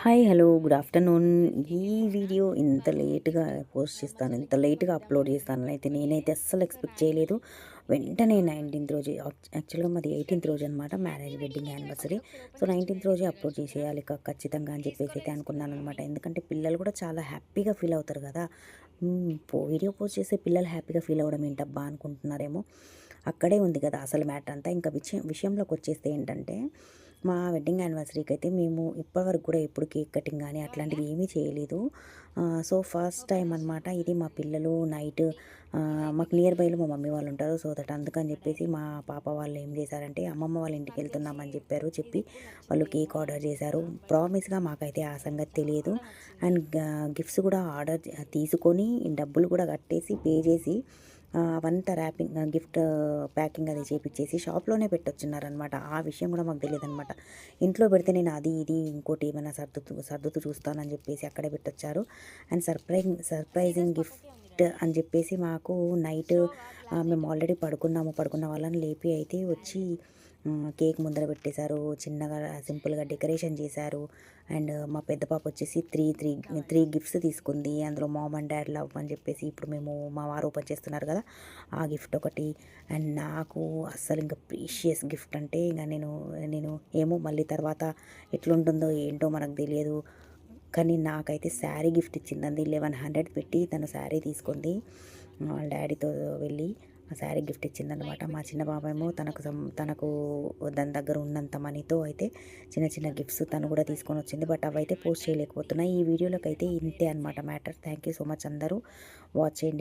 Hi hello good afternoon. ఈ video ఇంత లేట్గా పోస్ట్ చేస్తాను, ఇంత లేట్గా అప్లోడ్ చేస్తాను అయితే నేనైతే అస్సలు ఎక్స్పెక్ట్ చేయలేదు. వెంటనే 19th రోజు, యాక్చువల్గా మాది 18th రోజు అనమాట, marriage wedding anniversary. So 19th రోజే అప్లోడ్ చేసేయాలి ఖచ్చితంగా అని చెప్పేసి అయితే అనుకున్నాను అనమాట. ఎందుకంటే పిల్లలు కూడా చాలా హ్యాపీగా ఫీల్ అవుతారు కదా. వీడియో పోస్ట్ చేసే పిల్లలు హ్యాపీగా ఫీల్ అవ్వడం ఏంటబ్బా అనుకుంటున్నారేమో. అక్కడే ఉంది కదా అసలు మ్యాటర్ అంతా. ఇంకా విషయంలోకి వచ్చేస్తే ఏంటంటే, మా వెడ్డింగ్ యానివర్సరీకి అయితే మేము ఇప్పటివరకు కూడా ఎప్పుడు కేక్ కటింగ్ కానీ అట్లాంటివి ఏమీ చేయలేదు. సో ఫస్ట్ టైం అనమాట ఇది. మా పిల్లలు నైట్ మాకు నియర్ బైలో మా మమ్మీ వాళ్ళు ఉంటారు. సో దట్ అందుకని చెప్పేసి మా పాప వాళ్ళు ఏం చేశారంటే, అమ్మమ్మ వాళ్ళ ఇంటికి వెళ్తున్నామని చెప్పి వాళ్ళు కేక్ ఆర్డర్ చేశారు. ప్రామిస్గా మాకైతే ఆ సంగతి తెలియదు. అండ్ గిఫ్ట్స్ కూడా ఆర్డర్ తీసుకొని డబ్బులు కూడా కట్టేసి పే చేసి అవంతా ర్యాపింగ్ గిఫ్ట్ ప్యాకింగ్ అది చేపిచ్చేసి షాప్లోనే పెట్టొచ్చున్నారనమాట. ఆ విషయం కూడా మాకు తెలియదనమాట. ఇంట్లో పెడితే నేను అది ఇది ఇంకోటి ఏమైనా సర్దుతూ చూస్తానని చెప్పేసి అక్కడే పెట్టొచ్చారు. అండ్ సర్ప్రైజింగ్ గిఫ్ట్ అని చెప్పేసి మాకు నైట్ మేము ఆల్రెడీ పడుకున్న వాళ్ళని లేపి అయితే వచ్చి కేక్ ముందర పెట్టేశారు. చిన్నగా సింపుల్గా డెకరేషన్ చేశారు. అండ్ మా పెద్ద పాప వచ్చేసి త్రీ గిఫ్ట్స్ తీసుకుంది. అందులో మామ్ అండ్ డాడ్ లవ్ అని చెప్పేసి ఇప్పుడు మేము మా వారు ఓపెన్ చేస్తున్నారు కదా, ఆ గిఫ్ట్ ఒకటి. అండ్ నాకు అస్సలు ఇంకా ప్రీషియస్ గిఫ్ట్ అంటే ఇంకా నేను ఏమో మళ్ళీ తర్వాత ఎట్లుంటుందో ఏంటో మనకు తెలియదు. కానీ నాకైతే శారీ గిఫ్ట్ ఇచ్చిందండి. 1100 పెట్టి తను శారీ తీసుకుంది. వాళ్ళ డాడీతో వెళ్ళి ఆ శారీ గిఫ్ట్ ఇచ్చిందనమాట. మా చిన్న బాబాయేమో తనకు దాని దగ్గర ఉన్నంత మనీతో అయితే చిన్న చిన్న గిఫ్ట్స్ తను కూడా తీసుకొని వచ్చింది. బట్ అవైతే పోస్ట్ చేయలేకపోతున్నాయి. ఈ వీడియోలోకి అయితే ఇంతే అనమాట matter. Thank you so much అందరూ వాచ్ చేయండి.